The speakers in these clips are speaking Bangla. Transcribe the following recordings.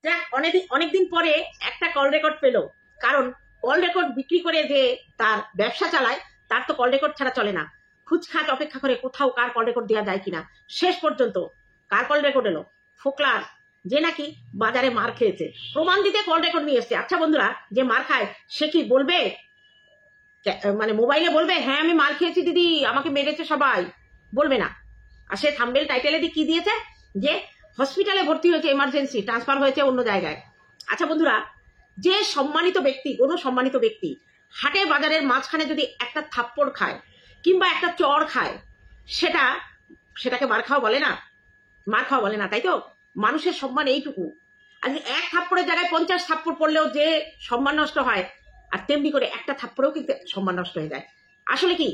যাক, অনেকদিন পরে একটা কল রেকর্ড পেলো। কারণ কল রেকর্ড বিক্রি করে যে তার ব্যবসা চালায়, তার তো কল রেকর্ড ছাড়া চলে না। খুচখাচ অপেক্ষা করে কোথাও কার কল রেকর্ড দেওয়া যায় কিনা। শেষ পর্যন্ত কার কল রেকর্ড এলো? ফোকলার, যে নাকি বাজারে মার খেয়েছে, প্রমাণ দিতে কল রেকর্ড নিয়ে এসছে। আচ্ছা বন্ধুরা, যে মার খায় সে কি বলবে, মানে মোবাইলে বলবে হ্যাঁ আমি মার খেয়েছি দিদি, আমাকে মেরেছে সবাই? বলবে না। আর সে থাম্বনেল টাইটেলে দিয়ে কি দিয়েছে, যে হসপিটালে ভর্তি হয়েছে, এমার্জেন্সি ট্রান্সফার হয়েছে অন্য জায়গায়। আচ্ছা বন্ধুরা, যে সম্মানিত ব্যক্তি, কোনো সম্মানিত ব্যক্তি হাটে বাজারের মাঝখানে যদি একটা থাপ্পড় খায় কিংবা একটা চড় খায়, সেটাকে মার খাওয়া বলে না? মার খাওয়া বলে না, তাই তো? মানুষের সম্মান এইটুকু। আজকে এক থাপ্পড়ের জায়গায় 50 থাপ্পড় পড়লেও যে সম্মান নষ্ট হয়, আর তেমনি করে একটা থাপ্পড়েও কিন্তু সম্মান নষ্ট হয়ে যায়। আসলে কি,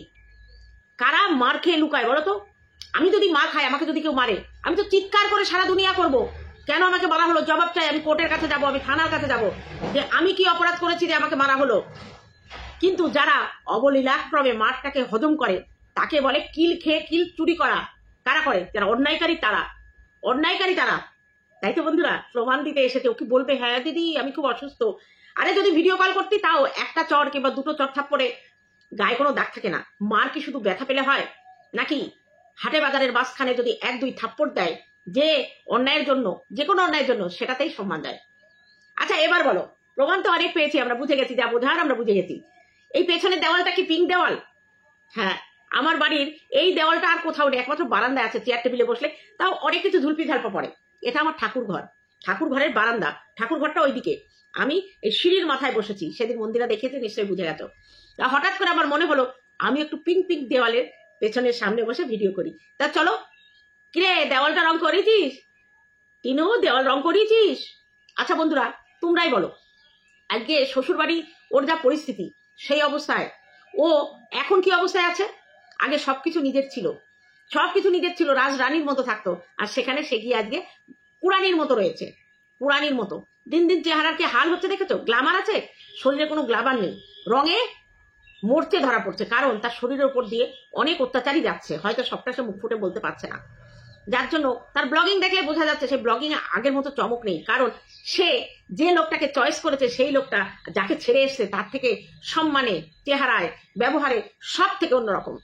কারা মার খেয়ে লুকায় বলো তো? আমি যদি মার খাই, আমাকে যদি কেউ মারে, আমি তো চিৎকার করে সারা দুনিয়া করব, কেন আমাকে মারা হলো, জবাব চাই। আমি কোর্টের কাছে যাব, আমি থানার কাছে যাব, যে আমি কি অপরাধ করেছি যে আমাকে মারা হলো। কিন্তু যারা অবলীলাক্রমে মারটাকে হজম করে, তাকে বলে কিল খেয়ে কিল চুরি করা। কারা করে? যারা অন্যায়কারী, তারা। তাই তো বন্ধুরা, প্রমাণ দিতে এসেছে। ও কি বলবে হ্যাঁ দিদি আমি খুব অসুস্থ? আরে যদি ভিডিও কল করতি, তাও একটা চড় কিংবা দুটো চড় থাপ্পড়ে গায়ে কোনো দাগ থাকে না। মার কি শুধু ব্যথা পেলে হয় নাকি? হাটে বাজারের মাঝখানে যদি 1-2 থাপ্পড় দেয়, যে অন্যায়ের জন্য, যে কোনো অন্যায়ের জন্য, সেটাতেই সম্মান দেয়। আচ্ছা এবার বলো, প্রমাণ তো অনেক পেয়েছি, আমরা বুঝে গেছি, যা বোঝার আমরা বুঝে গেছি। এই পেছনের দেওয়ালটা কি পিঙ্ক দেওয়াল? হ্যাঁ, আমার বাড়ির এই দেওয়ালটা আর কোথাও নেই, একমাত্র বারান্দায় আছে। চেয়ার টেবিলে বসলে তাও অনেক কিছু ঝুলপি ঝালপা পড়ে। এটা আমার ঠাকুর ঘর, ঠাকুর ঘরের বারান্দা, ঠাকুর ঘরটা ওইদিকে। আমি এই সিঁড়ির মাথায় বসেছি, সেদিন মন্দিরা দেখেছে, নিশ্চয়ই বুঝে গেছো। তা হঠাৎ করে আমার মনে হলো আমি একটু পিঙ্ক পিঙ্ক দেওয়ালের পেছনের সামনে বসে ভিডিও করি। তা চলো। কিরে, দেওয়ালটা রং করেছিস? টিনু, দেওয়াল রং করিয়েছিস? আচ্ছা বন্ধুরা, তোমরাই বলো, আজকে শ্বশুর বাড়ি ওর যা পরিস্থিতি, সেই অবস্থায় ও এখন কি অবস্থায় আছে? আগে সবকিছু নিজের ছিল, রাজরানীর মতো থাকতো, আর সেখানে সে গিয়ে আজকে পুরানির মতো রয়েছে। পুরানির মতো দিন দিন চেহারার কি হাল হচ্ছে দেখেছো? গ্লামার আছে, শরীরে কোনো গ্লামার নেই, রঙে মরতে ধরা পড়ছে। কারণ তার শরীরের উপর দিয়ে অনেক অত্যাচারই যাচ্ছে, হয়তো সবটা সে মুখ ফুটে বলতে পারছে না। যার জন্য তার ব্লগিং দেখলে বোঝা যাচ্ছে সে ব্লগিং এ আগের মতো চমক নেই। কারণ সে যে লোকটাকে চয়েস করেছে, সেই লোকটা যাকে ছেড়ে এসছে, তার থেকে সম্মানে, চেহারায়, ব্যবহারে সব থেকে অন্যরকম।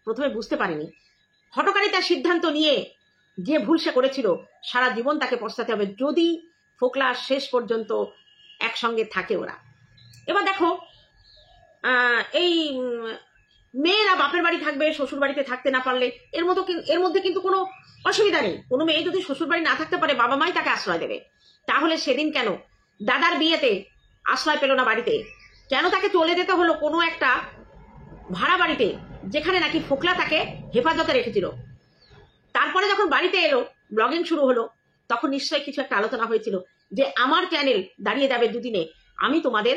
প্রথমে বুঝতে পারেনি, হঠকারী তার সিদ্ধান্ত নিয়ে যে ভুল সে করেছিল, সারা জীবন তাকে পস্তাতে হবে যদি ফোকলা শেষ পর্যন্ত একসঙ্গে থাকে ওরা। এবার দেখো, এই মেয়েরা বাপের বাড়ি থাকবে, শ্বশুর বাড়িতে থাকতে না পারলে এর মধ্যে কিন্তু কোনো অসুবিধা নেই। কোনো মেয়ে যদি শ্বশুর বাড়ি না থাকতে পারে, বাবা মাই তাকে আশ্রয় দেবে। তাহলে সেদিন কেন দাদার বিয়েতে আশ্রয় পেল না বাড়িতে? কেন তাকে চলে যেতে হলো কোনো একটা ভাড়া বাড়িতে, যেখানে নাকি ফোকলা তাকে হেফাজতে রেখেছিল? তারপরে যখন বাড়িতে এলো, ব্লগিং শুরু হলো, তখন নিশ্চয়ই কিছু একটা আলোচনা হয়েছিল, যে আমার চ্যানেল দাঁড়িয়ে যাবে দুদিনে, আমি তোমাদের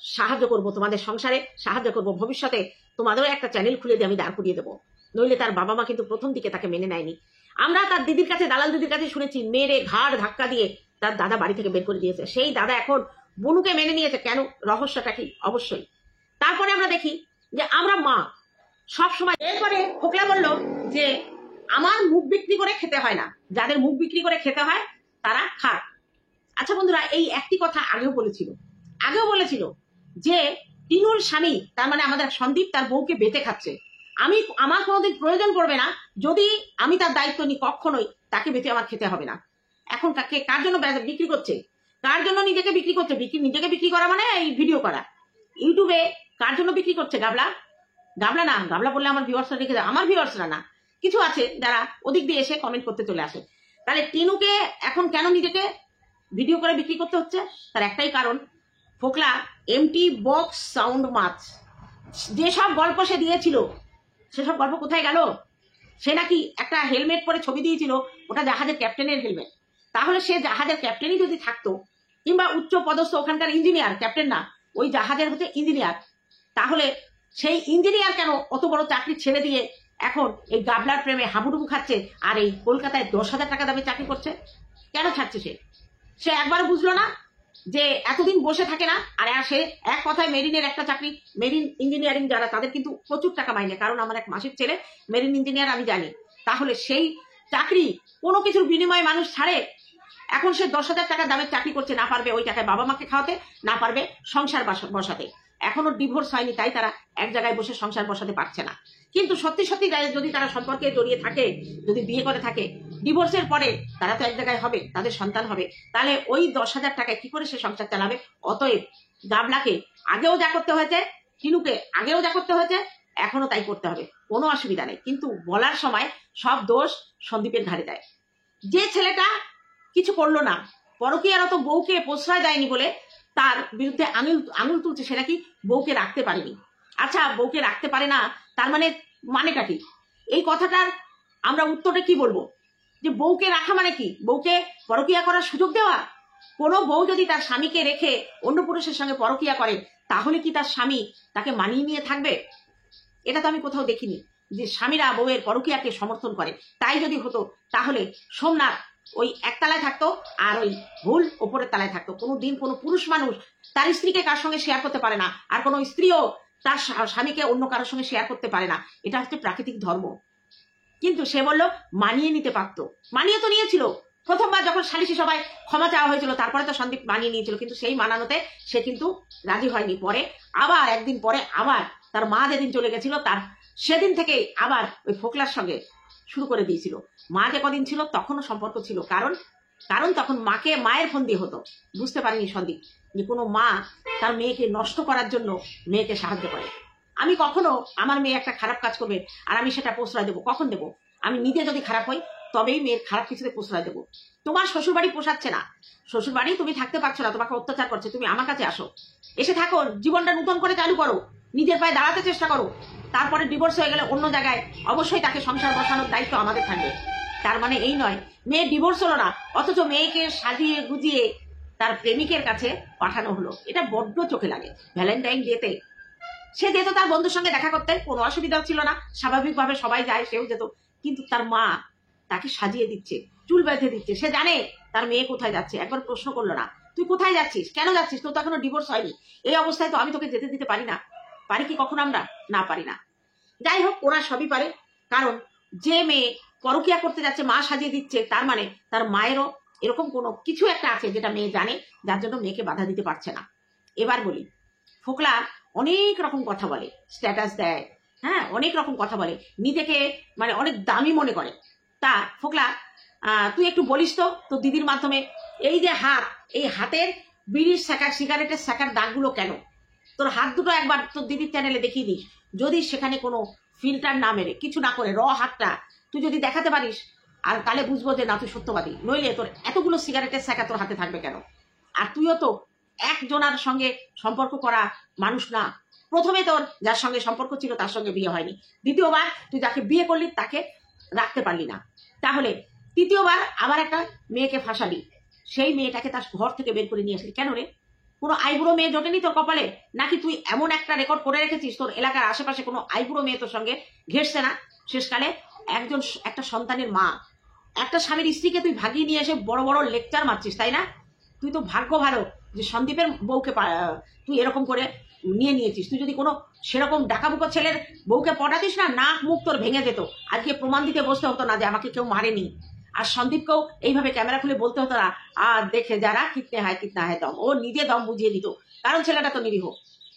সাহায্য করব, তোমাদের সংসারে সাহায্য করব, ভবিষ্যতে তোমাদেরও একটা চ্যানেল খুলে দিয়ে আমি দাঁড় করিয়ে দেবো। নইলে তার বাবা মা কিন্তু প্রথম দিকে তাকে মেনে নেয়নি। আমরা তার দিদির কাছে, দালাল দিদির কাছে শুনেছি, মেরে ঘাড় ধাক্কা দিয়ে তার দাদা বাড়ি থেকে বের করে দিয়েছে। সেই দাদা এখন বনুকে মেনে নিয়েছে। কেন? রহস্যটা কি? অবশ্যই। তারপরে আমরা দেখি যে আমরা মা সব সময়, এরপরে ফোকলা বলল যে আমার মুখ বিক্রি করে খেতে হয় না, যাদের মুখ বিক্রি করে খেতে হয় তারা খাক। আচ্ছা বন্ধুরা, এই একটি কথা আগেও বলেছিল যে টিনুর স্বামী, তার মানে আমাদের সন্দীপ, তার বউকে বেঁচে খাচ্ছে। আমার কোনোদিন প্রয়োজন পড়বে না, যদি আমি তার দায়িত্ব নিই, কখনোই তাকে বেঁচে আমার খেতে হবে না। এখন কার জন্য বিক্রি করছে? কার জন্য নিজেকে বিক্রি করছে? নিজেকে বিক্রি করা মানে এই ভিডিও করা। ইউটিউবে কার জন্য বিক্রি করছে? গাবলা না, গাবলা বললে আমার ভিউয়ার্সরা রেখে যায়। আমার ভিউয়ার্সরা না, কিছু আছে যারা ওদিক দিয়ে এসে কমেন্ট করতে চলে আসে। তাহলে টিনুকে এখন কেন নিজেকে ভিডিও করে বিক্রি করতে হচ্ছে? তার একটাই কারণ, ফোকলা এমটি বক্স সাউন্ড মাছ, যেসব গল্প সে দিয়েছিল, সেসব গল্প কোথায় গেল? সে নাকি একটা হেলমেট পরে ছবি দিয়েছিল, ওটা জাহাজের ক্যাপ্টেনের হেলমেট। তাহলে সে জাহাজের ক্যাপ্টেনই যদি থাকতো, কিংবা উচ্চ পদস্থ ওখানকার ইঞ্জিনিয়ার, ক্যাপ্টেন না, ওই জাহাজের হচ্ছে ইঞ্জিনিয়ার, তাহলে সেই ইঞ্জিনিয়ার কেন অত বড় চাকরি ছেড়ে দিয়ে এখন এই গাবলার প্রেমে হাবুডুবু খাচ্ছে, আর এই কলকাতায় 10,000 টাকা দামে চাকরি করছে? কেন ছাড়ছে সে একবার বুঝলো না যে এতদিন বসে থাকে না। আর সে এক কথায় মেরিনের একটা চাকরি, মেরিন ইঞ্জিনিয়ারিং যারা, তাদের কিন্তু প্রচুর টাকা মাইনে। কারণ আমার এক মাসির ছেলে মেরিন ইঞ্জিনিয়ার, আমি জানি। তাহলে সেই চাকরি কোনো কিছুর বিনিময়ে মানুষ ছাড়ে? এখন সে 10,000 টাকা দামের চাকরি করছে, না পারবে ওই টাকায় বাবা মাকে খাওয়াতে, না পারবে সংসার বসাতে। এখনো ডিভোর্স হয়নি, তাই তারা এক জায়গায় বসে সংসার বসাতে পারছে না। কিন্তু সত্যি সত্যি যদি তারা সম্পর্কে জড়িয়ে থাকে, যদি বিয়ে করে থাকে, ডিভোর্সের পরে তারা তো এক জায়গায় হবে, তাদের সন্তান হবে, তাহলে ওই 10,000 টাকায় কি করে সে সংসার চালাবে? অতএব গাবলাকে আগেও যা করতে হয়েছে, টিনুকে আগেও যা করতে হয়েছে, এখনো তাই করতে হবে, কোনো অসুবিধা নেই। কিন্তু বলার সময় সব দোষ সন্দীপের ঘাড়ে দেয়। যে ছেলেটা কিছু করলো না, পরকীয়ার তো বউকে প্রশ্রয় দেয়নি বলে তার বিরুদ্ধে আঙুল তুলছে, সেটা কি বউকে রাখতে পারেনি। আচ্ছা, বউকে রাখতে পারে না, তার মানেটা কি? এই কথাটার আমরা উত্তরটা কি বলবো? যে বউকে রাখা মানে কি? বউকে পরকীয়া করার সুযোগ দেওয়া? কোনো বউ যদি তার স্বামীকে রেখে অন্য পুরুষের সঙ্গে পরকীয়া করে, তাহলে কি তার স্বামী তাকে মানিয়ে নিয়ে থাকবে? এটা তো আমি কোথাও দেখিনি যে স্বামীরা বউয়ের পরকীয়াকে সমর্থন করে। তাই যদি হতো তাহলে সোমনাথ ওই একতলায় থাকতো আর ওই ভুল ওপরের তলায় থাকতো। কোনোদিন কোনো পুরুষ মানুষ তার স্ত্রীকে কার সঙ্গে শেয়ার করতে পারে না, আর কোনো স্ত্রীও তার স্বামীকে অন্য কারোর সঙ্গে শেয়ার করতে পারে না। এটা হচ্ছে প্রাকৃতিক ধর্ম। কিন্তু সে বলল মানিয়ে নিতে পারত, মানিয়ে তো নিয়েছিল। প্রথমবার যখন সালিশি সবাই ক্ষমা চাওয়া হয়েছিল, তারপরে তো সন্দীপ মানিয়ে নিয়েছিল, কিন্তু সেই মানানোতে সে কিন্তু রাজি হয়নি। পরে আবার একদিন পরে আবার তার মা যেদিন চলে গেছিল, তার সেদিন থেকে আবার ওই ফোকলার সঙ্গে শুরু করে দিয়েছিল। মা যে কদিন ছিল তখনও সম্পর্ক ছিল, কারণ তখন মায়ের ফোন দিয়ে হতো। বুঝতে পারিনি সন্দীপ যে কোনো মা তার মেয়েকে নষ্ট করার জন্য মেয়েকে সাহায্য করে। আমি কখনো আমার মেয়ে একটা খারাপ কাজ করবে আর আমি সেটা প্রশ্রয় দেবো? কখন দেবো? আমি নিজে যদি খারাপ হই তবেই মেয়ের খারাপ কিছুতে প্রশ্রয় দেবো। তোমার শ্বশুরবাড়ি পোষাচ্ছে না, শ্বশুরবাড়ি তুমি থাকতে পারছো না, তোমাকে অত্যাচার করছে, তুমি আমার কাছে আসো, এসে থাকো, জীবনটা নতুন করে চালু করো, নিজের পায়ে দাঁড়াতে চেষ্টা করো। তারপরে ডিভোর্স হয়ে গেলে অন্য জায়গায় অবশ্যই তাকে সংসার বসানোর দায়িত্ব আমাদের থাকবে। তার মানে এই নয় মেয়ে ডিভোর্স হলো না, অথচ মেয়েকে সাজিয়ে গুজিয়ে তার প্রেমিকের কাছে পাঠানো হলো। এটা বড্ড চোখে লাগে। ভ্যালেন্টাইন ডেতে সে যেত তার বন্ধুর সঙ্গে দেখা করতে, কোনো অসুবিধা ছিল না, স্বাভাবিকভাবে সবাই যায়, সেও যেত। কিন্তু তার মা তাকে সাজিয়ে দিচ্ছে, চুল বেঁধে দিচ্ছে। সে জানে তার মেয়ে কোথায় যাচ্ছে, একবার প্রশ্ন করলো না, তুই কোথায় যাচ্ছিস, কেন যাচ্ছিস, তোর তো এখনো ডিভোর্স হয়নি, এই অবস্থায় তো আমি তোকে যেতে দিতে পারি না। পারি কি কখন আমরা? না পারি না। যাই হোক, ওরা সবই পারে, কারণ যে মেয়ে পরকীয়া করতে যাচ্ছে মা সাজিয়ে দিচ্ছে, তার মানে তার মায়েরও এরকম কোনো কিছু একটা আছে যেটা মেয়ে জানে, যার জন্য মেয়েকে বাধা দিতে পারছে না। এবার বলি, ফোকলা অনেক রকম কথা বলে, স্ট্যাটাস দেয়, হ্যাঁ, অনেক রকম কথা বলে, নিজেকে অনেক দামি মনে করে। তা ফোকলা, তুই একটু বলিস তো তোর দিদির মাধ্যমে, এই যে হাত, এই হাতের বিড়ির শাঁখা, সিগারেটের শাঁখার দাগগুলো কেন? তোর হাত দুটো একবার তোর দিদির চ্যানেলে দেখিয়ে দিস, যদি সেখানে কোনো ফিল্টার না মেরে, কিছু না করে, হাতটা তুই যদি দেখাতে পারিস, আর তাহলে বুঝবো যে না তুই সত্যবাদী। নইলে তোর এতগুলো সিগারেটের শাঁখা তোর হাতে থাকবে কেন? আর তুইও তো একজনার সঙ্গে সম্পর্ক করা মানুষ না। প্রথমে তোর যার সঙ্গে সম্পর্ক ছিল তার সঙ্গে বিয়ে হয়নি, দ্বিতীয়বার তুই যাকে বিয়ে করলি তাকে রাখতে পারলি না, তাহলে তৃতীয়বার আবার একটা মেয়েকে ফাঁসালি, সেই মেয়েটাকে তার ঘর থেকে বের করে নিয়ে আসলি কেন রে? কোনো আইবুড়ো মেয়ে জোটেনি তোর কপালে? নাকি তুই এমন একটা রেকর্ড করে রেখেছিস তোর এলাকার আশেপাশে কোনো আইবুড়ো মেয়ে তোর সঙ্গে ঘেঁষছে না? শেষকালে একটা সন্তানের মা, একটা স্বামীর স্ত্রীকে তুই ভাগিয়ে নিয়ে এসে বড় বড় লেকচার মারছিস, তাই না? তুই তো ভাগ্য ভালো যে সন্দীপের বউকে তুই এরকম করে নিয়েছিস। তুই যদি কোনো সেরকম ডাকাবুকো ছেলের বউকে পটাতিস না, নাক মুখ তোর ভেঙে যেত, আজকে প্রমাণ দিতে বসতে হতো না যে আমাকে কেউ মারেনি। আর সন্দীপকেও এইভাবে ক্যামেরা খুলে বলতে হতো না, আর দেখে যারা কিতনে হয় দম, ও নিজে দম বুঝিয়ে দিত, কারণ ছেলেটা তো নিরীহ,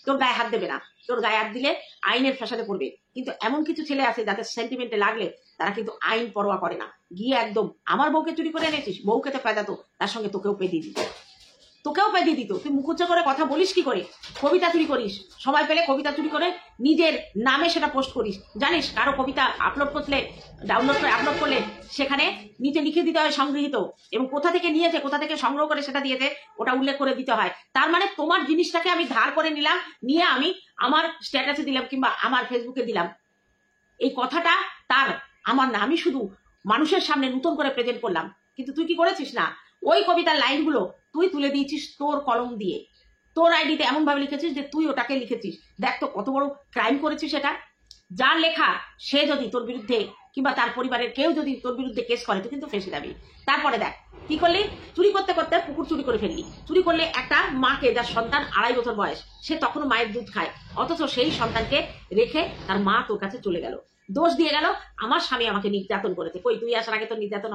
তোর গায়ে হাত দেবে না। তোর গায়ে হাত দিলে আইনের ফ্যাসাদে পড়বে। কিন্তু এমন কিছু ছেলে আছে যাদের সেন্টিমেন্টে লাগলে তারা কিন্তু আইন পরোয়া করে না, গিয়ে একদম আমার বউকে চুরি করে এনেছিস, বউকে তো পেদাতো, তার সঙ্গে তোকেও পেদিয়ে দিত, তুই মুখোচ্চা করে কথা বলিস কি করে? কবিতা চুরি করিস, সময় পেলে কবিতা চুরি করে নিজের নামে সেটা পোস্ট করিস। জানিস কারো কবিতা ডাউনলোড করে আপলোড করলে সেখানে নিচে লিখে দিতে হয় সংগৃহীত, এবং কোথা থেকে নিয়েছে, কোথা থেকে সংগ্রহ করে সেটা দিয়েছে ওটা উল্লেখ করে দিতে হয়। তার মানে তোমার জিনিসটাকে আমি ধার করে নিলাম, নিয়ে আমি আমার স্ট্যাটাসে দিলাম কিংবা আমার ফেসবুকে দিলাম, এই কথাটা তার আমার না, আমি শুধু মানুষের সামনে নতুন করে প্রেজেন্ট করলাম। কিন্তু তুই কি করেছিস না, ওই কবিতার লাইনগুলো তুই তুলে দিয়েছিস তোর কলম দিয়ে, তোর আইডিতে এমন ভাবে লিখেছিস যে তুই ওটাকে লিখেছিস। দেখ তো কত বড় ক্রাইম করেছিস এটা। যার লেখা সে যদি তোর বিরুদ্ধে কিংবা তার পরিবারের কেউ যদি তোর বিরুদ্ধে কেস করে, তুই কিন্তু ফেঁসে যাবি। তারপরে দেখ কি করলি, চুরি করতে করতে পুকুর চুরি করে ফেললি। চুরি করলে একটা মাকে, যার সন্তান 2.5 বছর বয়স, সে তখনও মায়ের দুধ খায়, অথচ সেই সন্তানকে রেখে তার মা তোর কাছে চলে গেল, দোষ দিয়ে গেল আমার স্বামী আমাকে নির্যাতন করেছে। কই, তুই আসার আগে তো নির্যাতন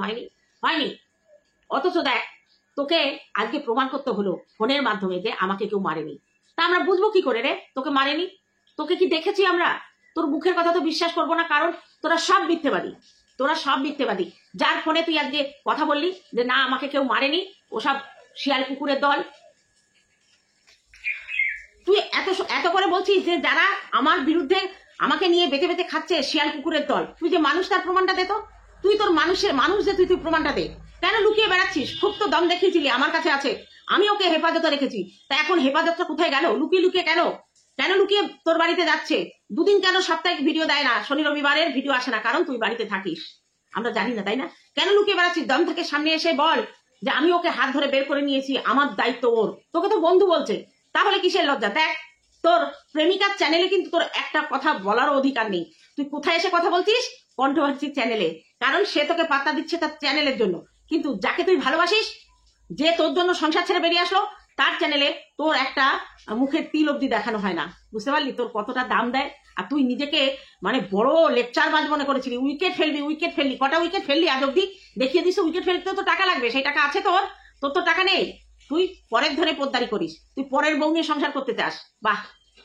হয়নি? অথচ দেখ তোকে আজকে প্রমাণ করতে হলো ফোনের মাধ্যমে যে আমাকে কেউ মারেনি। তা আমরা বুঝবো কি করে রে তোকে মারেনি? তোকে কি দেখেছি আমরা? তোর মুখের কথা তো বিশ্বাস করবো না, কারণ তোরা সব মিথ্যেবাদী, তোরা সব মিথ্যেবাদী। যার ফোনে তুই আজকে কথা বললি যে না আমাকে কেউ মারেনি, ওসব শিয়াল কুকুরের দল। তুই এত এত করে বলছিস যে যারা আমার বিরুদ্ধে আমাকে নিয়ে বেঁচে বেঁচে খাচ্ছে শিয়াল কুকুরের দল। তুই যে মানুষ, তার প্রমাণটা দে তো। তুই তোর মানুষ যে তুই প্রমাণটা দে। কেন লুকিয়ে বেড়াচ্ছিস? খুব তো দম দেখিয়েছিলি, আমার কাছে আছে, আমি ওকে হেফাজতে রেখেছি। তা এখন হেফাজতটা কোথায় গেল? লুকিয়ে লুকিয়ে কেন লুকিয়ে তোর বাড়িতে যাচ্ছে? দুদিন কেন সাপ্তাহিক ভিডিও দেয় না? শনি রবিবারের ভিডিও আসে না, কারণ তুই বাড়িতে থাকিস। আমরা জানি না, তাই না? কেন লুকিয়ে বেড়াচ্ছিস? দম থেকে সামনে এসে বল যে আমি ওকে হাত ধরে বের করে নিয়েছি, আমার দায়িত্ব ওর। তোকে তো বন্ধু বলছে, তাহলে কিসের লজ্জা? দেখ তোর প্রেমিকার চ্যানেলে কিন্তু তোর একটা কথা বলারও অধিকার নেই। তুই কোথায় এসে কথা বলছিস? কন্ট্রোভার্সি চ্যানেলে, কারণ সে তোকে পাত্তা দিচ্ছে তার চ্যানেলের জন্য। কিন্তু যাকে তুই ভালোবাসিস, যে তোর জন্য সংসার ছেড়ে বেরিয়ে আসলো, তার চ্যানেলে তোর একটা মুখের তিল অব্দি দেখানো হয় না। বুঝতে পারলি তোর কতটা দাম দেয়? আর তুই নিজেকে মানে বড় লেকচার বাজ মনে করেছিলি, উইকেট ফেললি। কটা উইকেট ফেললি আজ অব্দি? দেখিয়ে দিস। উইকেট ফেলতে তো টাকা লাগবে, সেই টাকা আছে তোর? তোর তো টাকা নেই। তুই পরের ধরে পোদ্দারি করিস, তুই পরের বউ নিয়ে সংসার করতে চাস। বাহ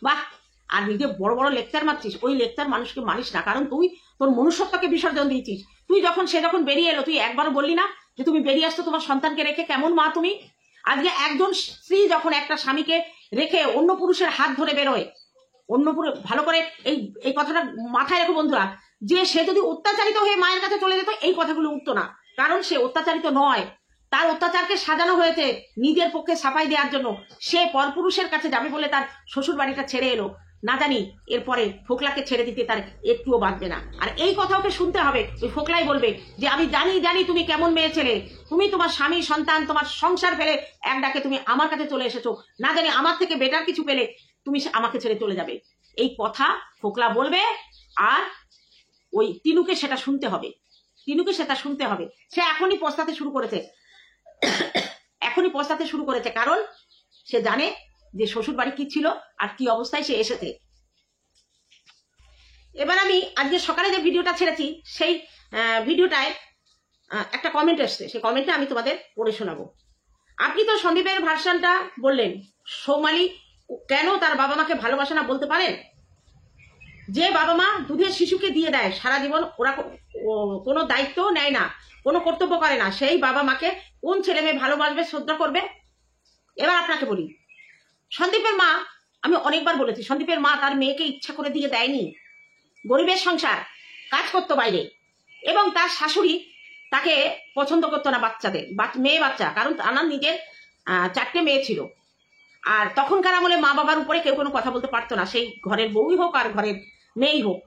বাহ। আর নিজে বড় বড় লেকচার মারছিস। ওই লেকচার মানুষকে মানিস না, কারণ তুই তোর মনুষ্যত্বকে বিসর্জন দিয়েছিস। তুই সে যখন বেরিয়ে এলো, তুই একবারও বললি না যে তুমি বেরিয়ে আসতো তোমার সন্তানকে রেখে? কেমন মা তুমি? আজকে একজন স্ত্রী যখন একটা স্বামীকে রেখে অন্য পুরুষের হাত ধরে বেরোয়, অন্য পুরুষ, ভালো করে এই কথাটা মাথায় রেখো বন্ধুরা, যে সে যদি অত্যাচারিত হয়ে মায়ের কাছে চলে যেত, এই কথাগুলো উঠতো না, কারণ সে অত্যাচারিত নয়। তার অত্যাচারকে সাজানো হয়েছে নিজের পক্ষে সাফাই দেওয়ার জন্য। সে পরপুরুষের কাছে যাবে বলে তার শ্বশুর বাড়িটা ছেড়ে এলো। না জানি এরপরে ফোকলাকে ছেড়ে দিতে তার একটুও বাঁধবে না। আর এই কথা ওকে শুনতে হবে। ওই ফোকলাই বলবে যে আমি জানি তুমি কেমন মেয়ে ছেলে, তুমি তোমার স্বামী সন্তান তোমার সংসার ফেলে এক ডাকে তুমি আমার কাছে চলে এসেছো, না জানি আমার থেকে বেটার কিছু পেলে তুমি আমাকে ছেড়ে চলে যাবে। এই কথা ফোকলা বলবে, আর ওই তিনুকে সেটা শুনতে হবে। সে এখনই পস্তাতে শুরু করেছে, কারণ সে জানে যে শ্বশুর বাড়ি কি ছিল আর কি অবস্থায় সে এসেছে। এবার আমি আজকে সকালে যে ভিডিওটা ছেড়েছি, সেই ভিডিওটায় একটা কমেন্ট এসছে। সেই কমেন্টটা আমি তোমাদের পড়ে শোনাবো। আপনি তো সন্দীপের ভার্সনটা বললেন, সৌমালি কেন তার বাবা মাকে ভালোবাসে না বলতে পারেন? যে বাবা মা দুধের শিশুকে দিয়ে দেয়, সারা জীবন ওরা কোনো দায়িত্ব নেয় না, কোনো কর্তব্য করে না, সেই বাবা মাকে কোন ছেলে মেয়ে ভালোবাসবে, শ্রদ্ধা করবে? এবার আপনাকে বলি, সন্দীপের মা, আমি অনেকবার বলেছি, সন্দীপের মা তার মেয়েকে ইচ্ছা করে দিয়ে দেয়নি। গরিবের সংসার, কাজ করতো বাইরে, এবং তার শাশুড়ি তাকে পছন্দ করতো না মেয়ে বাচ্চা, কারণ আমার নিজের 4টে মেয়ে ছিল। আর তখনকার আমলে মা বাবার উপরে কেউ কোনো কথা বলতে পারতো না, সেই ঘরের বউই হোক আর ঘরের মেয়েই হোক।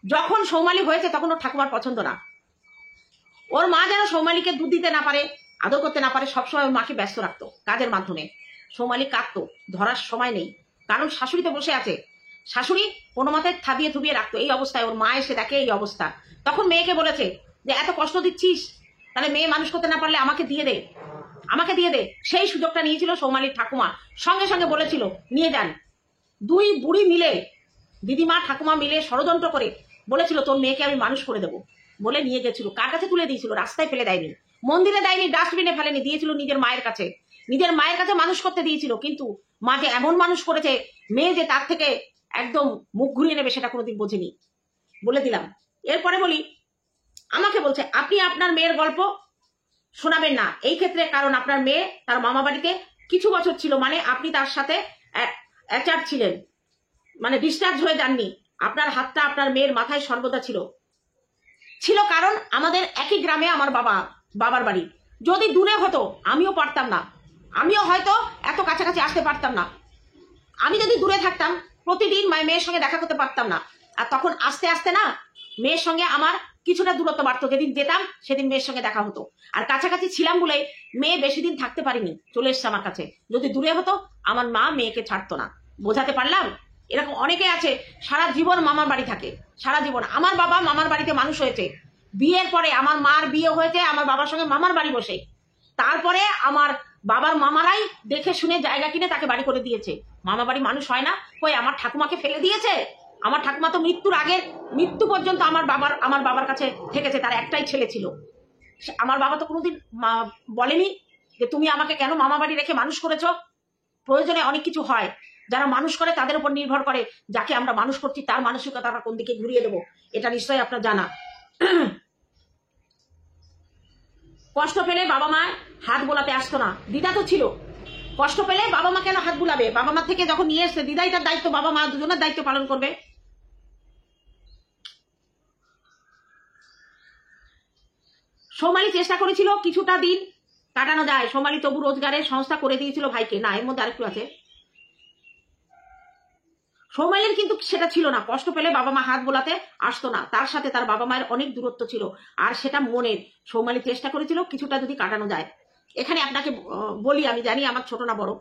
যখন সৌমালি হয়েছে তখন ওর ঠাকুমার পছন্দ না। ওর মা যেন সৌমালিকে দুধ দিতে না পারে, আদর করতে না পারে, সবসময় ওর মাকে ব্যস্ত রাখতো কাজের মাধ্যমে। সৌমালি কাঁদতো, ধরার সময় নেই, কারণ শাশুড়ি তো বসে আছে। শাশুড়ি কোনো মতে থাবিয়ে থুবিয়ে রাখতো। এই অবস্থায় ওর মা এসে দেখে এই অবস্থা, তখন মেয়েকে বলেছে যে এত কষ্ট দিচ্ছিস, তাহলে মেয়ে মানুষ করতে না পারলে আমাকে দিয়ে দে। সেই সুযোগটা নিয়েছিল সৌমালির ঠাকুমা, সঙ্গে সঙ্গে বলেছিল নিয়ে যান। দুই বুড়ি মিলে, দিদিমা ঠাকুমা মিলে ষড়যন্ত্র করে বলেছিল তোর মেয়েকে আমি মানুষ করে দেবো বলে নিয়ে গেছিল। কার কাছে তুলে দিয়েছিল? রাস্তায় ফেলে দেয়নি, মন্দিরে দেয়নি, ডাস্টবিনে ফেলেনি, দিয়েছিল নিজের মায়ের কাছে মানুষ করতে দিয়েছিল। কিন্তু মা যে এমন মানুষ করেছে, মেয়ে যে তার থেকে একদম মুখ ঘুরিয়ে নেবে সেটা কোনোদিন বোঝেনি, বলে দিলাম। এরপরে বলি, আমাকে বলছে আপনি আপনার মেয়ের গল্প শোনাবেন না এই ক্ষেত্রে, কারণ আপনার মেয়ে তার মামা বাড়িতে কিছু বছর ছিল, মানে আপনি তার সাথে অ্যাটাচ ছিলেন, মানে ডিসচার্জ হয়ে যাননি। আপনার হাতটা আপনার মেয়ের মাথায় সর্বদা ছিল, কারণ আমাদের একই গ্রামে আমার বাবার বাড়ি। যদি দূরে হতো আমিও পারতাম না, আমিও হয়তো এত কাছাকাছি আসতে পারতাম না। আমি যদি দূরে থাকতাম প্রতিদিন মেয়ের সঙ্গে দেখা করতে পারতাম না। আর তখন আস্তে আস্তে না মেয়ের সঙ্গে আমার কিছুটা দূরত্ব বাড়তো। যেদিন যেতাম সেদিন মেয়ের সঙ্গে দেখা হতো। আর কাছাকাছি ছিলাম বলে মেয়ে বেশি দিন থাকতে পারিনি, চলে এসছে আমার কাছে। যদি দূরে হতো আমার মা মেয়েকে ছাড়তো না। বোঝাতে পারলাম? এরকম অনেকে আছে সারা জীবন মামার বাড়ি থাকে, সারা জীবন। আমার বাবা মামার বাড়িতে মানুষ হয়েছে, বিয়ের পরে আমার মার বিয়ে হয়েছে আমার বাবার সঙ্গে মামার বাড়ি বসে। তারপরে আমার বাবার মামারাই দেখে শুনে জায়গা কিনে তাকে বাড়ি করে দিয়েছে। মামা বাড়ি মানুষ হয় না? কই আমার ঠাকুমাকে ফেলে দিয়েছে? আমার ঠাকুমা তো মৃত্যু পর্যন্ত আমার বাবার কাছে থেকেছে। তার একটাই ছেলে ছিল। আমার বাবা তো কোনোদিন বলেনি যে তুমি আমাকে কেন মামা বাড়ি রেখে মানুষ করেছো। প্রয়োজনে অনেক কিছু হয়, যারা মানুষ করে তাদের উপর নির্ভর করে যাকে আমরা মানুষ করছি তার মানসিকতা আমরা কোন দিকে ঘুরিয়ে দেবো, এটা নিশ্চয়ই আপনার জানা। কষ্ট পেলে বাবা মা হাত বোলাতে আসতো না, দিদা তো ছিল। কষ্ট পেলে বাবা মা কেন হাত বুলাবে? বাবা মা থেকে যখন নিয়ে এসছে, দিদাই তার দায়িত্ব, বাবা মা দুজনের দায়িত্ব পালন করবে। সোমালি চেষ্টা করেছিল কিছুটা দিন কাটানো যায়, সোমালি তবু রোজগারের সংস্থা করে দিয়েছিল ভাইকে। না, এর মধ্যে আরেকটু আছে। সোমালির কিন্তু সেটা ছিল না, কষ্ট পেলে বাবা মা হাত বোলাতে আসতো না, তার সাথে তার বাবা মায়ের অনেক দূরত্ব ছিল, আর সেটা মনের। সোমালি চেষ্টা করেছিল কিছুটা যদি কাটানো যায়। এখানে আপনাকে বলি, আমি জানি আমার ছোট না বড়,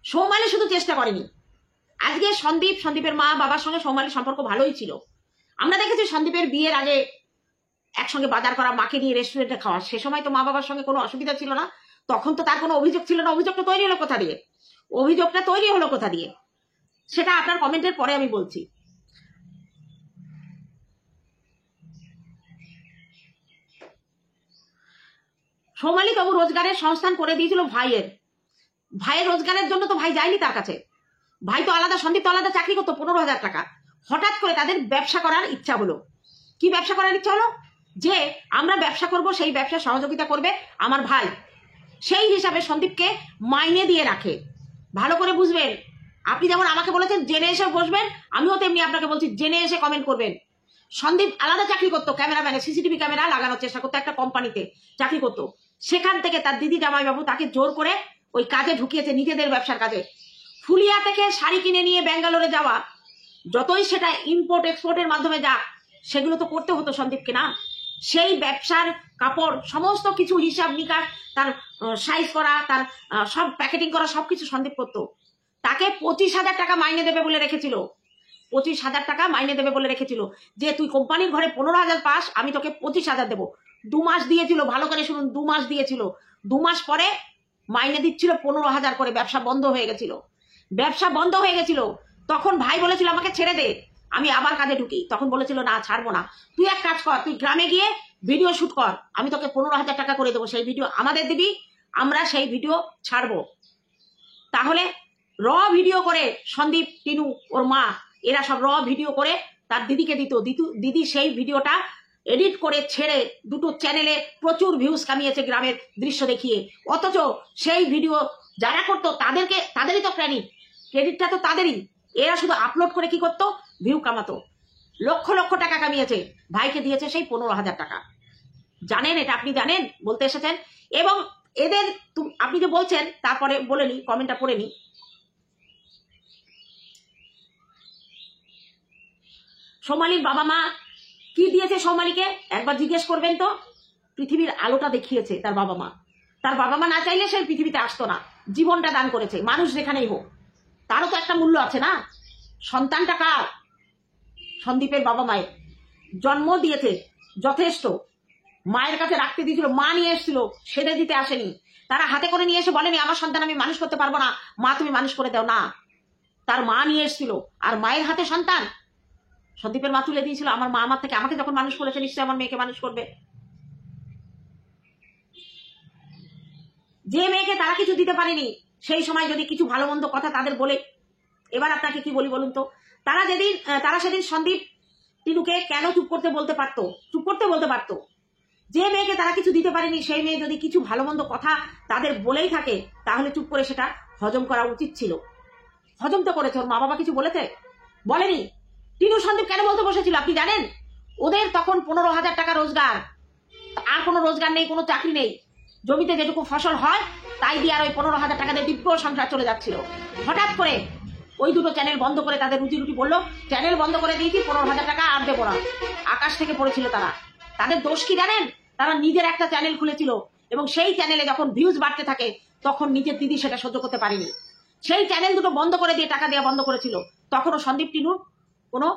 সোমালি শুধু চেষ্টা করেনি। আজকে সন্দীপের মা বাবার সঙ্গে সোমালির সম্পর্ক ভালোই ছিল। আমরা দেখেছি সন্দীপের বিয়ের আগে একসঙ্গে বাজার করা, মাকে নিয়ে রেস্টুরেন্টে খাওয়া, সে সময় তো মা বাবার সঙ্গে কোনো অসুবিধা ছিল না, তখন তো তার কোনো অভিযোগ ছিল না। অভিযোগটা তৈরি হলো কোথা দিয়ে? অভিযোগটা তৈরি হলো কোথা দিয়ে সেটা আপনার কমেন্টের পরে আমি বলছি। সোমালি তবু রোজগারের সংস্থান করে দিয়েছিল ভাইয়ের রোজগারের জন্য তো ভাই যায়নি তার কাছে। ভাই তো আলাদা, সন্দীপ তো আলাদা চাকরি করতো 15,000 টাকা। হঠাৎ করে তাদের ব্যবসা করার ইচ্ছা হলো। কি ব্যবসা করার ইচ্ছা হলো? যে আমরা ব্যবসা করব, সেই ব্যবসা সহযোগিতা করবে আমার ভাই। সেই হিসাবে সন্দীপকে মাইনে দিয়ে রাখে। ভালো করে বুঝবেন, আপনি যেমন আমাকে বলেছেন জেনে এসে বসবেন, আমিও তেমনি আপনাকে বলছি জেনে এসে কমেন্ট করবেন। সন্দীপ আলাদা চাকরি করতো, ক্যামেরাম্যানে সিসিটিভি ক্যামেরা লাগানোর চেষ্টা করতো, একটা কোম্পানিতে চাকরি করতো। সেখান থেকে তার দিদি জামাইবাবু তাকে জোর করে ওই কাজে ঢুকিয়েছে, নিজেদের ব্যবসার কাজে। ফুলিয়া থেকে শাড়ি কিনে নিয়ে ব্যাঙ্গালোরে যাওয়া, যতই সেটা ইম্পোর্ট এক্সপোর্টের মাধ্যমে যাক, সেগুলো তো করতে হতো সন্দীপকে না। সেই ব্যবসার কাপড় সমস্ত কিছু হিসাব নিকাশ, তার সাইজ করা, তার সব প্যাকেটিং করা, সবকিছু সন্দীপ করতো। তাকে 25,000 টাকা মাইনে দেবে বলে রেখেছিল। 25,000 টাকা মাইনে দেবে বলে রেখেছিল, যে তুই কোম্পানির ঘরে 15,000 পাস, আমি তোকে 25,000 দেবো। 2 মাস দিয়েছিল, ভালো করে শুনুন, 2 মাস দিয়েছিল। 2 মাস পরে মাইনে দিচ্ছিল 15,000 করে। ব্যবসা বন্ধ হয়ে গেছিল, ব্যবসা বন্ধ হয়ে গেছিল। তখন ভাই বলেছিল আমাকে ছেড়ে দে, আমি আবার কাজে ঢুকি। তখন বলেছিল না, ছাড়বো না, তুই এক কাজ কর, তুই গ্রামে গিয়ে ভিডিও শুট কর, আমি তোকে 15,000 টাকা করে দেবো। সেই ভিডিও আমাদের দিবি, আমরা সেই ভিডিও ছাড়বো। তাহলে র ভিডিও করে সন্দীপ, টিনু, ওর মা, এরা সব র ভিডিও করে তার দিদিকে দিত। দিদি সেই ভিডিওটা এডিট করে ছেড়ে 2টো চ্যানেলে প্রচুর ভিউজ কামিয়েছে গ্রামের দৃশ্য দেখিয়ে। অথচ সেই ভিডিও যারা করতো তাদেরই তো ক্রেডিটটা তো তাদেরই। এরা শুধু আপলোড করে কি করতো? ভিউ কামাতো। লক্ষ লক্ষ টাকা কামিয়েছে, ভাইকে দিয়েছে সেই 15,000 টাকা। জানেন এটা? আপনি জানেন? বলতে এসেছেন। এবং এদের আপনি যে বলছেন, তারপরে বলেনি, কমেন্টটা পড়ে নি। সোমালির বাবা মা কি দিয়েছে সোমালিকে একবার জিজ্ঞেস করবেন তো। পৃথিবীর আলোটা দেখিয়েছে তার বাবা মা। তার বাবা মা না চাইলে সে পৃথিবীতে আসতো না, জীবনটা দান করেছে। মানুষ যেখানেই হোক, তারও তো একটা মূল্য আছে না। সন্তানটা কার? সন্দীপের বাবা মায়ের। জন্ম দিয়েছে যথেষ্ট, মায়ের কাছে রাখতে দিয়েছিল, মা নিয়ে এসেছিল, সেদে দিতে আসেনি। তারা হাতে করে নিয়ে এসে বলেনি আমার সন্তান আমি মানুষ করতে পারবো না, মা তুমি মানুষ করে দাও। না, তার মা নিয়ে এসেছিল, আর মায়ের হাতে সন্তান সন্দীপের মা তুলে দিয়েছিল। আমার মা আমার থেকে, আমাকে যখন মানুষ করেছে, নিশ্চয়ই আমার মেয়েকে মানুষ করবে। যে মেয়েকে তারা কিছু দিতে পারেনি, সেই সময় যদি কিছু ভালো মন্দ কথা তাদের বলে, এবার আপনাকে কি বলি বলুন তো, তারা সেদিন সন্দীপ টিনুকে কেন চুপ করতে বলতে পারতো? যে মেয়েকে তারা কিছু দিতে পারেনি, সেই মেয়ে যদি কিছু ভালো মন্দ কথা তাদের বলেই থাকে, তাহলে চুপ করে সেটা হজম করা উচিত ছিল। হজম তো করেছে, ওর মা বাবা কিছু বলেনি। টিনু সন্দীপ কেন বলতে বসেছিল আপনি জানেন? ওদের তখন 15,000 টাকা রোজগার, আর কোনো রোজগার নেই, কোনো চাকরি নেই। জমিতে যেটুকু ফসল হয় তাই দিয়ে আর ওই 15,000 টাকা দিয়ে দিব্য সংসার চলে যাচ্ছিল। হঠাৎ করে ওই 2টো চ্যানেল বন্ধ করে তাদের রুটি বললো, চ্যানেল বন্ধ করে দিয়েছি, 15,000 টাকা আর দেবো না। আকাশ থেকে পড়েছিল তারা। তাদের দোষ কি জানেন? তারা নিজের একটা চ্যানেল খুলেছিল, এবং সেই চ্যানেলে যখন ভিউজ বাড়তে থাকে, তখন নিজের দিদি সেটা সহ্য করতে পারেনি। সেই চ্যানেল 2টো বন্ধ করে দিয়ে টাকা দেওয়া বন্ধ করেছিল। তখনও সন্দীপ টিনুর কোনো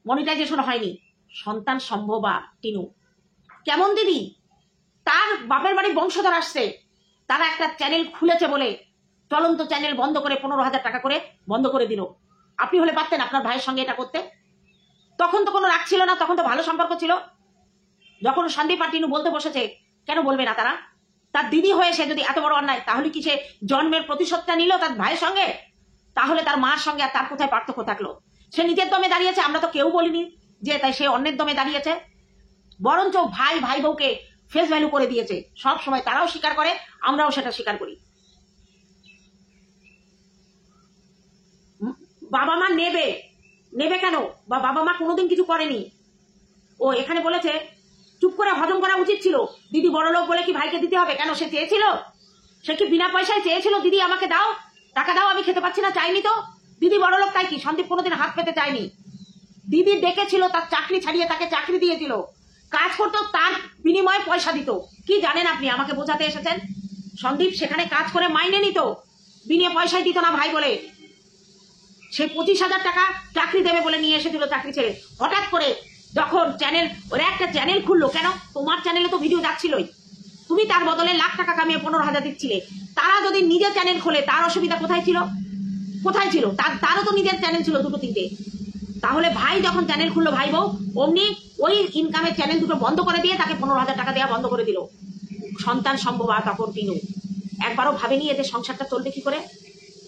মনিটাইজেশন হয়নি। সন্তান সম্ভবা টিনু কেমন দিদি, তার বাপের বাড়ির বংশধর আসছে, তারা একটা চ্যানেল খুলেছে বলে চলন্ত চ্যানেল বন্ধ করে 15,000 টাকা করে বন্ধ করে দিল। আপনি হলে পারতেন আপনার ভাইয়ের সঙ্গে এটা করতে? তখন তো কোনো রাগ ছিল না, তখন তো ভালো সম্পর্ক ছিল। যখন সন্দীপ আর টিনু বলতে বসেছে, কেন বলবে না তারা? তার দিদি হয়ে সে যদি এত বড় অন্যায়, তাহলে কি সে জন্মের প্রতিশোধটা নিল তার ভাইয়ের সঙ্গে? তাহলে তার মার সঙ্গে আর তার কোথায় পার্থক্য থাকলো? সে নিজের দমে দাঁড়িয়েছে, আমরা তো কেউ বলিনি যে তাই সে অন্যের দমে দাঁড়িয়েছে। বরঞ্চ ভাই ভাই বউকে ফেস ভ্যালু করে দিয়েছে সব সময়, তারাও স্বীকার করে, আমরাও সেটা স্বীকার করি। বাবা মা নেবে কেন? বা বাবা মা কোনোদিন কিছু করেনি। ও এখানে বলেছে চুপ করে হজম করা উচিত ছিল। দিদি বড় লোক বলে কি ভাইকে দিতে হবে? কেন সে চেয়েছিল? সে কি বিনা পয়সায় চেয়েছিল দিদি আমাকে দাও, টাকা দাও, আমি খেতে পাচ্ছি না? চাইনি তো। দিদি বড় লোক তাই কি? সন্দীপ কোনোদিন হাত পেতে চায়নি। দিদি ডেকেছিল, তার চাকরি ছাড়িয়ে তাকে চাকরি দিয়েছিল, কাজ করতো, তার বিনিময়ে পয়সা দিত। কি জানেন আপনি? আমাকে বোঝাতে এসেছেন? সন্দীপ সেখানে কাজ করে মাইনে নিত, বিনিয়ে পয়সায় দিত না ভাই বলে। সে 25,000 টাকা চাকরি দেবে বলে নিয়ে এসেছিল চাকরি ছেড়ে। হঠাৎ করে যখন চ্যানেল, ওরা একটা চ্যানেল খুললো, কেন? তোমার চ্যানেলে তো ভিডিও যাচ্ছিলই, তুমি তার বদলে লাখ টাকা কামিয়ে 15,000 দিচ্ছিলে। তারা যদি নিজের চ্যানেল খোলে, তার অসুবিধা কোথায় ছিল? কোথায় ছিল? তারও তো নিজের চ্যানেল ছিল 2-3টে। তাহলে ভাই যখন চ্যানেল খুললো ভাই বউ, অমনি ওই ইনকামের চ্যানেল দুটো বন্ধ করে দিয়ে তাকে 15,000 টাকা দেওয়া বন্ধ করে দিল। সন্তান সম্ভব তখন তিনু একবারও ভাবেনি এদের সংসারটা চলবে কি করে।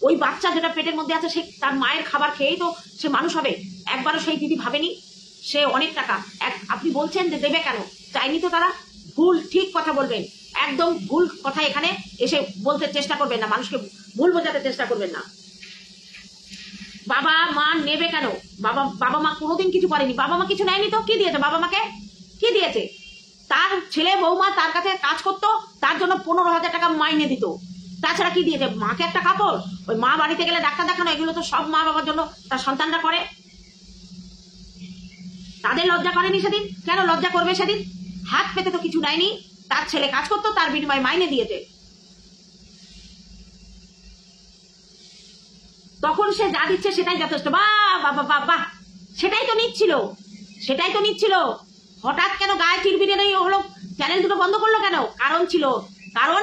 ওই বাচ্চা যেটা পেটের মধ্যে আছে, সে তার মায়ের খাবার খেয়েই তো সে মানুষ হবে। একবারও সেই দিদি ভাবেনি। সে অনেক টাকা, আপনি বলছেন যে দেবে কেন? চাইনি তো তারা। ভুল ঠিক কথা বলবেন, একদম ভুল কথা এখানে এসে বলতে চেষ্টা করবেন না, মানুষকে ভুল বোঝাতে চেষ্টা করবেন না। বাবা মা নেবে কেন? বাবা মা কোনোদিন কিছু করেনি। বাবা মা কিছু নেয়নি তো। কি দিয়েছে বাবা মাকে? কি দিয়েছে? তার ছেলে বৌমা তার কাছে কাজ করতো, তার জন্য 15,000 টাকা মাইনে দিত। তাছাড়া কি দিয়েছে? মাকে একটা কাপড়, ওই মা বাড়িতে গেলে ডাক্তার দেখানো, এগুলো তো সব মা বাবার জন্য তার সন্তানরা করে। তাদের লজ্জা করেনি সেদিন? কেন লজ্জা করবে সেদিন? হাত পেতে তো কিছু নেয়নি। তার ছেলে কাজ করতো, তার বিনিময়ে মাইনে দিয়েছে। তখন সে যা দিচ্ছে সেটাই যথেষ্ট। বাহ বাবা বাহ বাহ, সেটাই তো নিচ্ছিল। হঠাৎ কেন গায়ে চিরবিরে নেই হলো? চ্যানেল দুটো বন্ধ করলো কেন? কারণ ছিল, কারণ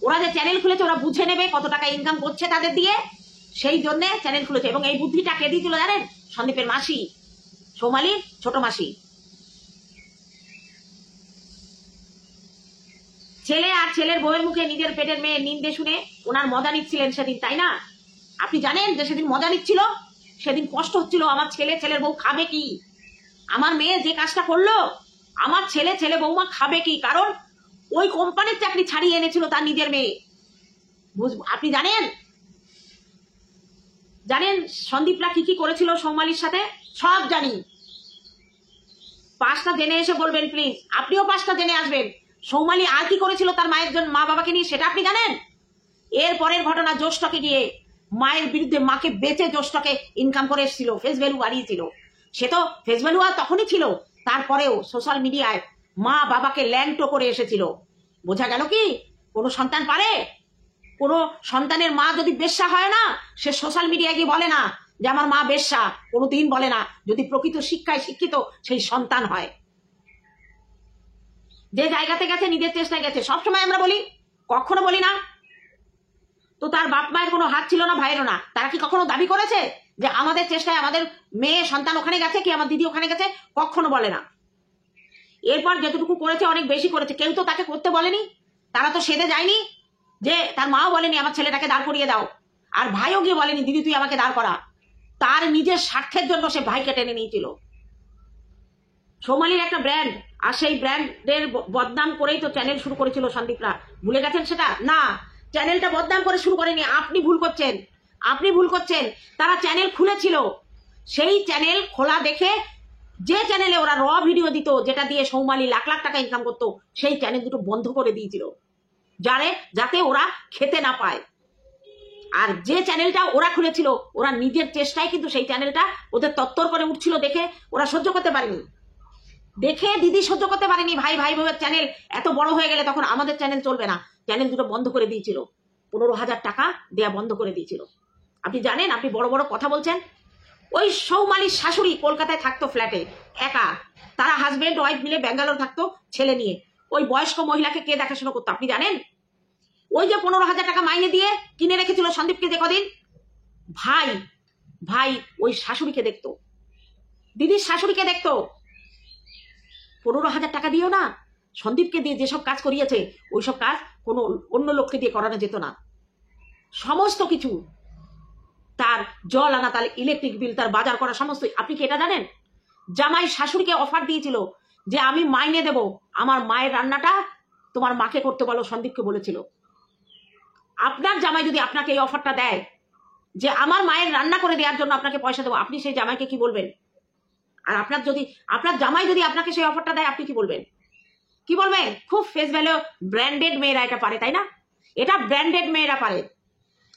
ওরা যে চ্যানেল খুলেছে ওরা বুঝে নেবে কত টাকা ইনকাম করছে তাদের দিয়ে, সেই জন্য চ্যানেল খুলেছে। এবং এই বুদ্ধিটা কে দিয়েছিল জানেন? সন্দীপের মাসি, সোমালির ছোট মাসি। ছেলে আর ছেলের বউয়ের মুখে নিজের পেটের মেয়ে নিন্দে শুনে ওনার মজা নিচ্ছিলেন সেদিন, তাই না? আপনি জানেন যে সেদিন মজা নিচ্ছিল, সেদিন কষ্ট হচ্ছিল। আমার ছেলের বউ খাবে কি? আমার মেয়ে যে কাজটা করলো, আমার ছেলে বৌমা খাবে কি? কারণ ওই কোম্পানির চাকরি ছাড়িয়ে এনেছিল তার নিজের মেয়ে। আপনি জানেন সন্দীপরা কি কি করেছিল সৌমালির সাথে? সব জানি। 5টা জেনে এসে বলবেন প্লিজ। আপনিও 5টা জেনে আসবেন। সৌমালি আর কি করেছিল তার মায়ের জন্য, মা বাবাকে নিয়ে, সেটা আপনি জানেন? এর পরের ঘটনা, জোশটকে গিয়ে মায়ের বিরুদ্ধে মাকে বেচে জোশটকে ইনকাম করে এসেছিল, ফেস ভ্যালু বাড়িয়েছিল। সে তো ফেস ভ্যালু আর তখনই ছিল, তারপরেও সোশ্যাল মিডিয়ায় মা বাবাকে ল্যাংটো করে এসেছিল। বোঝা গেল কি? কোনো সন্তান পারে? কোনো সন্তানের মা যদি বেশ্যা হয় না, সে সোশ্যাল মিডিয়ায় গিয়ে বলে না যে আমার মা বেশ্যা, কোনোদিন বলে না। যদি প্রকৃত শিক্ষায় শিক্ষিত সেই সন্তান হয়, যে জায়গাতে গেছে নিজের চেষ্টায় গেছে। সবসময় আমরা বলি, কখনো বলি না তো তার বাপ মায়ের কোনো হাত ছিল না, ভাইয়েরও না। তারা কি কখনো দাবি করেছে যে আমাদের চেষ্টায় আমাদের মেয়ে সন্তান ওখানে গেছে, কি আমার দিদি ওখানে গেছে? কখনো বলে না। এরপর যেটুকু করেছে অনেক বেশি করেছে। কেউ তো তাকে করতে বলেনি, তারা তো সেদে যায়নি। যে তার মাও বলেনি আমার ছেলেটাকে দাঁড় করিয়ে দাও, আর ভাইও গিয়ে বলেনি দিদি তুই আমাকে দাঁড় করা। তার নিজের স্বার্থের জন্য সে ভাইকে টেনে নিয়েছিল। সৌমালির একটা ব্র্যান্ড, আর সেই ব্র্যান্ডের বদনাম করেই তো চ্যানেল শুরু করেছিল সন্দীপরা। ভুলে গেছেন সেটা? না, চ্যানেলটা বদনাম করে শুরু করেনি। আপনি ভুল করছেন। তারা চ্যানেল খুলেছিল, সেই চ্যানেল খোলা দেখে যে চ্যানেলে ওরা র ভিডিও দিত, যেটা দিয়ে সৌমালি লাখ লাখ টাকা ইনকাম করতো, সেই চ্যানেল দুটো বন্ধ করে দিয়েছিল, যাতে ওরা খেতে না পায়। আর যে চ্যানেলটা ওরা খুলেছিল, ওরা নিজের চেষ্টায় কিন্তু সেই চ্যানেলটা ওদের তত্তর করে উঠছিল দেখে ওরা সহ্য করতে পারেনি। দিদি সহ্য করতে পারেনি ভাই বউয়ের চ্যানেল এত বড় হয়ে গেলে তখন আমাদের চ্যানেল চলবে না। চ্যানেল দুটো বন্ধ করে দিয়েছিল, 15,000 টাকা দেয়া বন্ধ করে দিয়েছিল। আপনি জানেন? আপনি বড় বড় কথা বলছেন। ওই সৌমালির শাশুড়ি কলকাতায় থাকতো ফ্ল্যাটে একা, তারা হাজবেন্ড ওয়াইফ মিলে ব্যাঙ্গালোর থাকতো ছেলে নিয়ে। ওই বয়স্ক মহিলাকে কে দেখাশোনা করতো আপনি জানেন? ওই যে 15,000 টাকা মাইনে দিয়ে কিনে রেখেছিল সন্দীপকে যে কদিন, ভাই ওই শাশুড়িকে দেখতো, দিদির শাশুড়িকে দেখতো। 15,000 টাকা দিও না, সন্দীপকে দিয়ে যেসব কাজ করিয়েছে ওইসব কাজ কোনো অন্য লোককে দিয়ে করানো যেত না। সমস্ত কিছু, তার জল আনা, তার ইলেকট্রিক বিল, তার বাজার করা, সমস্ত। আপনি কি এটা জানেন? জামাই শাশুড়িকে অফার দিয়েছিল যে আমি মাইনে দেব, আমার মায়ের রান্নাটা তোমার মাকে করতে বলো, সন্দীপকে বলেছিল। আপনার জামাই যদি আপনাকে এই অফারটা দেয় যে আমার মায়ের রান্না করে দেওয়ার জন্য আপনাকে পয়সা দেবো, আপনি সেই জামাইকে কি বলবেন? আর আপনার জামাই যদি আপনাকে সেই অফারটা দেয়, আপনি কি বলবেন? কি বলবেন? খুব ফেস ভ্যালু ব্র্যান্ডেড মেয়েরা এটা পারে, তাই না? এটা ব্র্যান্ডেড মেয়েরা পারে।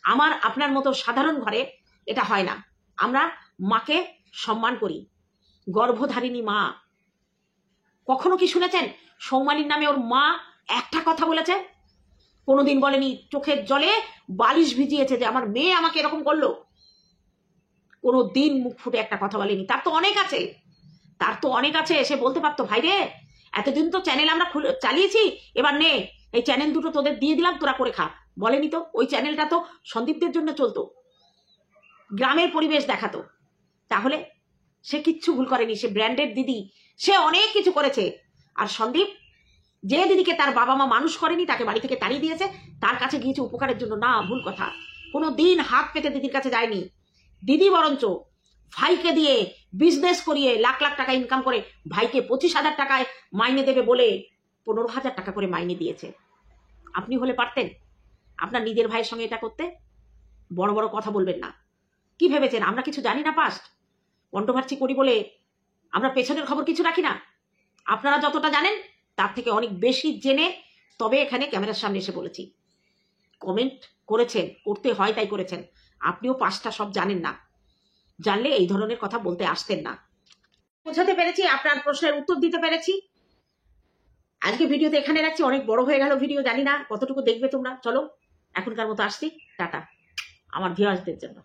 আমার আপনার মতো সাধারণ ঘরে এটা হয় না। আমরা মাকে সম্মান করি, গর্ভধারিণী মা। কখনো কি শুনেছেন সৌমালির নামে ওর মা একটা কথা বলেছে? কোনোদিন বলেনি চোখের জলে বালিশ ভিজিয়েছে যে আমার মেয়ে আমাকে এরকম করলো? কোনো দিন মুখ ফুটে একটা কথা বলেনি। তার তো অনেক আছে, সে বলতে পারতো ভাই রে, এতদিন তো চ্যানেল আমরা চালিয়েছি, এবার নে এই চ্যানেল দুটো তোদের দিয়ে দিলাম, তোরা করে খা। বলেনি তো? ওই চ্যানেলটা তো সন্দীপদের জন্য চলতো, গ্রামের পরিবেশ দেখাতো। তাহলে সে কিচ্ছু ভুল করেনি, সে ব্র্যান্ডেড দিদি, সে অনেক কিছু করেছে। আর সন্দীপ যে দিদিকে তার বাবা মা মানুষ করেনি, তাকে বাড়ি থেকে তাড়িয়ে দিয়েছে, তার কাছে গিয়েছে উপকারের জন্য। না, ভুল কথা। কোনো দিন হাত পেতে দিদির কাছে যায়নি। দিদি বরঞ্চ ভাইকে দিয়ে বিজনেস করিয়ে লাখ লাখ টাকা ইনকাম করে ভাইকে 25,000 টাকায় মাইনে দেবে বলে 15,000 টাকা করে মাইনে দিয়েছে। আপনি হলে পারতেন আপনার নিজের ভাইয়ের সঙ্গে এটা করতে? বড় বড় কথা বলবেন না। কি ভেবেছেন আমরা কিছু জানি না? পাস্ট কন্ট্রোভার্সি করি বলে আমরা পেছনের খবর কিছু রাখি না? আপনারা যতটা জানেন তার থেকে অনেক বেশি জেনে তবে এখানে ক্যামেরার সামনে এসে বলেছি। কমেন্ট করেছেন, করতে হয় তাই করেছেন। আপনিও পাঁচটা সব জানেন না, জানলে এই ধরনের কথা বলতে আসতেন না। বোঝাতে পেরেছি, আপনার প্রশ্নের উত্তর দিতে পেরেছি। আজকে ভিডিওতে এখানে রাখছি, অনেক বড় হয়ে গেল ভিডিও, জানি না কতটুকু দেখবে তোমরা। চলো এখনকার মতো আসছি, টাটা আমার ভিউয়ার্সদের জন্য।